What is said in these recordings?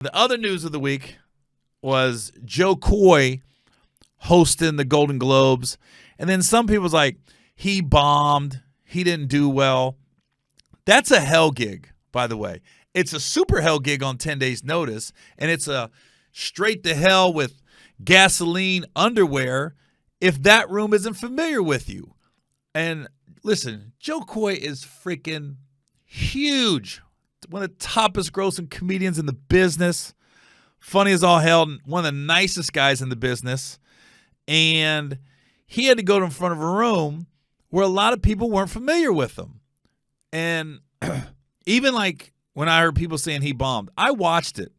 The other news of the week was Joe Coy hosting the Golden Globes. And then some people's like, he bombed. He didn't do well. That's a hell gig, by the way. It's a super hell gig on 10 days notice. And it's a straight to hell with gasoline underwear if that room isn't familiar with you. And listen, Joe Coy is freaking huge. One of the toppest grossing comedians in the business. Funny as all hell. One of the nicest guys in the business. And he had to go to in front of a room where a lot of people weren't familiar with him. And even like when I heard people saying he bombed, I watched it.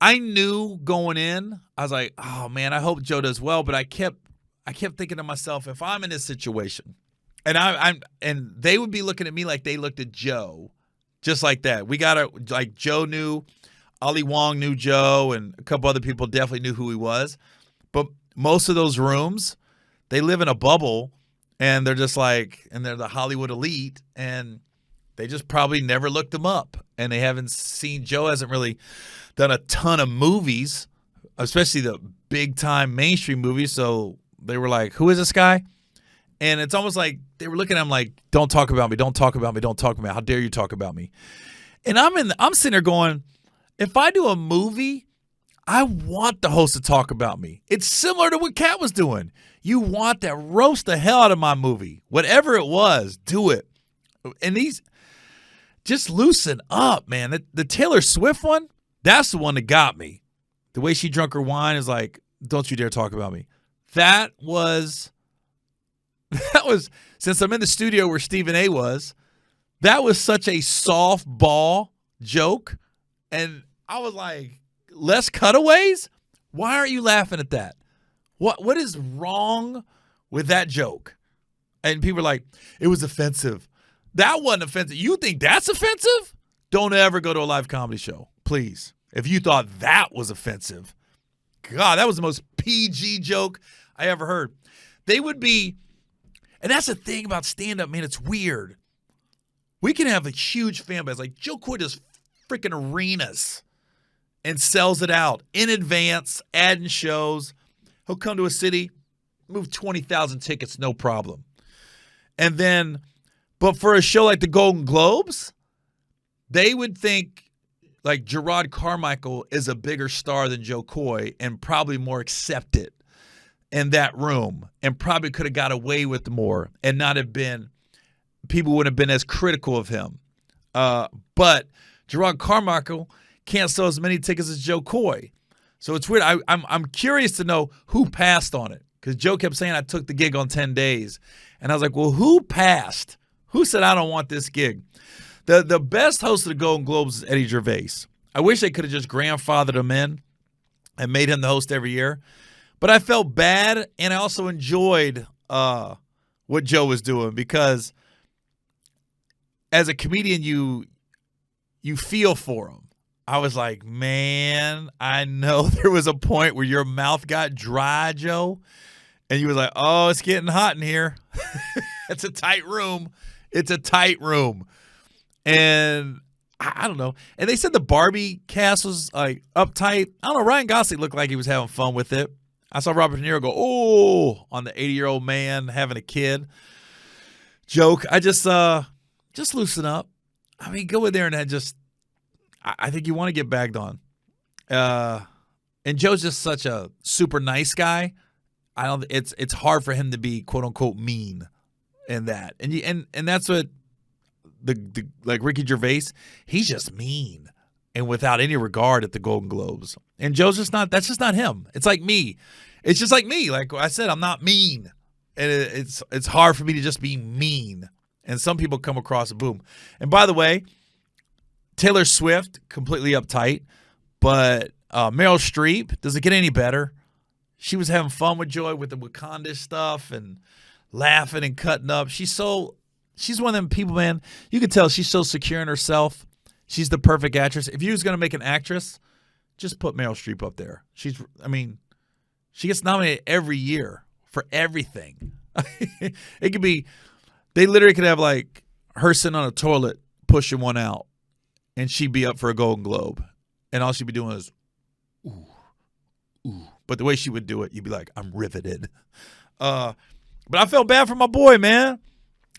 I knew going in, I was like, oh man, I hope Joe does well. But I kept thinking to myself, if I'm in this situation, and they would be looking at me like they looked at Joe, just like that. We got like Joe knew, Ali Wong knew Joe, and a couple other people definitely knew who he was. But most of those rooms, they live in a bubble, and they're just like, and they're the Hollywood elite, and they just probably never looked him up, and they haven't seen. Joe hasn't really done a ton of movies, especially the big time mainstream movies. So they were like, who is this guy? And it's almost like they were looking at him like, don't talk about me, don't talk about me, don't talk about me. How dare you talk about me? And I'm sitting there going, if I do a movie, I want the host to talk about me. It's similar to what Kat was doing. You want to roast the hell out of my movie. Whatever it was, do it. And these, just loosen up, man. The Taylor Swift one, that's the one that got me. The way she drunk her wine is like, don't you dare talk about me. That was, since I'm in the studio where Stephen A was, that was such a softball joke. And I was like, less cutaways? Why aren't you laughing at that? What is wrong with that joke? And people are like, it was offensive. That wasn't offensive. You think that's offensive? Don't ever go to a live comedy show, please. If you thought that was offensive. God, that was the most PG joke I ever heard. They would be, and that's the thing about stand-up, man, it's weird. We can have a huge fan base. Like Joe Coy does freaking arenas and sells it out in advance, adding shows. He'll come to a city, move 20,000 tickets, no problem. And then, but for a show like the Golden Globes, they would think like Gerard Carmichael is a bigger star than Joe Coy and probably more accepted in that room and probably could have got away with more and not have been, people wouldn't have been as critical of him. But Gerard Carmichael can't sell as many tickets as Joe Coy. So it's weird. I'm curious to know who passed on it because Joe kept saying I took the gig on 10 days. And I was like, well, who passed? Who said I don't want this gig? The best host of the Golden Globes is Eddie Gervais. I wish they could have just grandfathered him in and made him the host every year. But I felt bad, and I also enjoyed what Joe was doing because as a comedian, you feel for him. I was like, man, I know there was a point where your mouth got dry, Joe, and you was like, oh, it's getting hot in here. It's a tight room. It's a tight room. And I don't know. And they said the Barbie cast was like uptight. I don't know. Ryan Gosling looked like he was having fun with it. I saw Robert De Niro go, oh, on the 80-year-old man having a kid joke. I just loosen up. I mean, go in there and I think you want to get bagged on. And Joe's just such a super nice guy. It's hard for him to be quote unquote mean in that. And that's what the like Ricky Gervais, he's just mean and without any regard at the Golden Globes. And Joe's just not, that's just not him. It's like me. It's just like me. Like I said, I'm not mean. And it's hard for me to just be mean. And some people come across boom. And by the way, Taylor Swift, completely uptight. But Meryl Streep, does it get any better? She was having fun with Joy with the Wakanda stuff and laughing and cutting up. She's one of them people, man, you can tell she's so secure in herself. She's the perfect actress. If you was going to make an actress, just put Meryl Streep up there. She gets nominated every year for everything. It could be, they literally could have like her sitting on a toilet pushing one out. and she'd be up for a Golden Globe, and all she'd be doing is, ooh, ooh. But the way she would do it, you'd be like, I'm riveted. But I felt bad for my boy, man.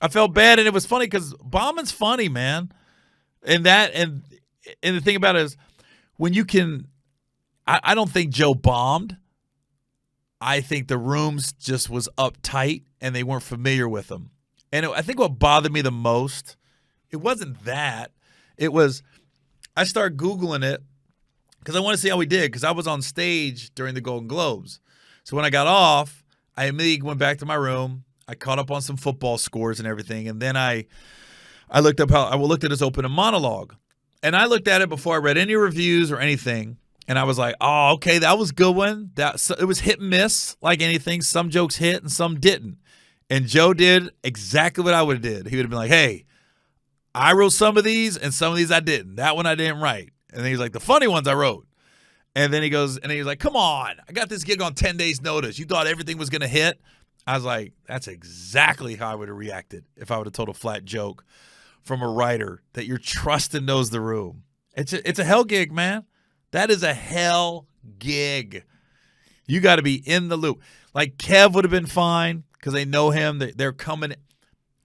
I felt bad, and it was funny because bombing's funny, man. And the thing about it is, when you can, I don't think Joe bombed. I think the rooms just was uptight, and they weren't familiar with him. And I think what bothered me the most, it wasn't that. It was, I started Googling it because I want to see how he did, because I was on stage during the Golden Globes. So when I got off, I immediately went back to my room. I caught up on some football scores and everything, and then I looked up I looked at his opening monologue. And I looked at it before I read any reviews or anything, and I was like, oh, okay, that was a good one. It was hit and miss like anything. Some jokes hit and some didn't. And Joe did exactly what I would have did. He would have been like, hey, I wrote some of these and some of these I didn't. That one I didn't write. And then he's like, the funny ones I wrote. And then he goes, and he's like, come on, I got this gig on 10 days notice. You thought everything was going to hit? I was like, that's exactly how I would have reacted if I would have told a flat joke from a writer that you're trusting knows the room. It's a hell gig, man. That is a hell gig. You got to be in the loop. Like Kev would have been fine because they know him. They're coming.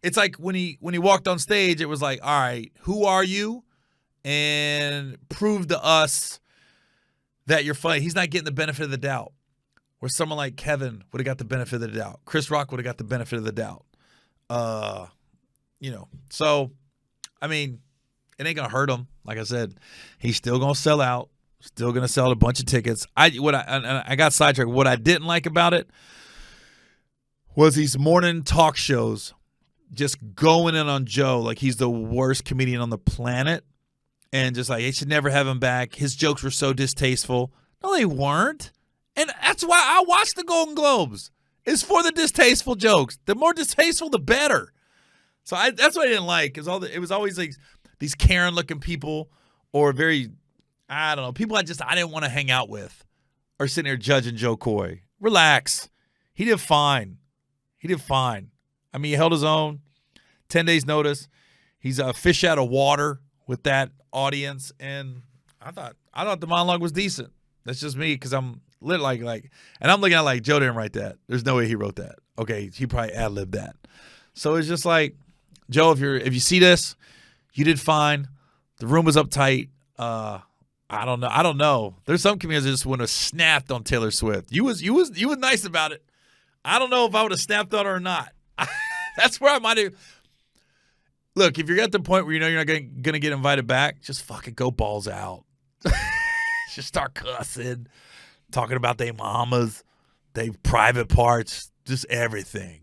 It's like when he walked on stage, it was like, all right, who are you? And prove to us that you're funny. He's not getting the benefit of the doubt. Where someone like Kevin would have got the benefit of the doubt. Chris Rock would have got the benefit of the doubt. So, I mean, it ain't going to hurt him. Like I said, he's still going to sell out. Still going to sell a bunch of tickets. I got sidetracked. What I didn't like about it was these morning talk shows just going in on Joe like he's the worst comedian on the planet. And just like, they should never have him back. His jokes were so distasteful. No, they weren't. And that's why I watch the Golden Globes. It's for the distasteful jokes. The more distasteful, the better. So that's what I didn't like. It was always like these Karen-looking people or very, I don't know, people I didn't want to hang out with are sitting there judging Joe Coy. Relax. He did fine. I mean, he held his own. 10 days notice. He's a fish out of water with that audience. And I thought the monologue was decent. That's just me because I'm lit like, and I'm looking at like, Joe didn't write that. There's no way he wrote that. Okay, he probably ad-libbed that. So it's just like, Joe, if you see this, you did fine. The room was uptight. I don't know. There's some comedians that just would have snapped on Taylor Swift. You was nice about it. I don't know if I would have snapped on her or not. That's where I might have. Look, if you're at the point where you know you're not gonna get invited back, just fucking go balls out. Just start cussing, talking about their mamas, their private parts, just everything.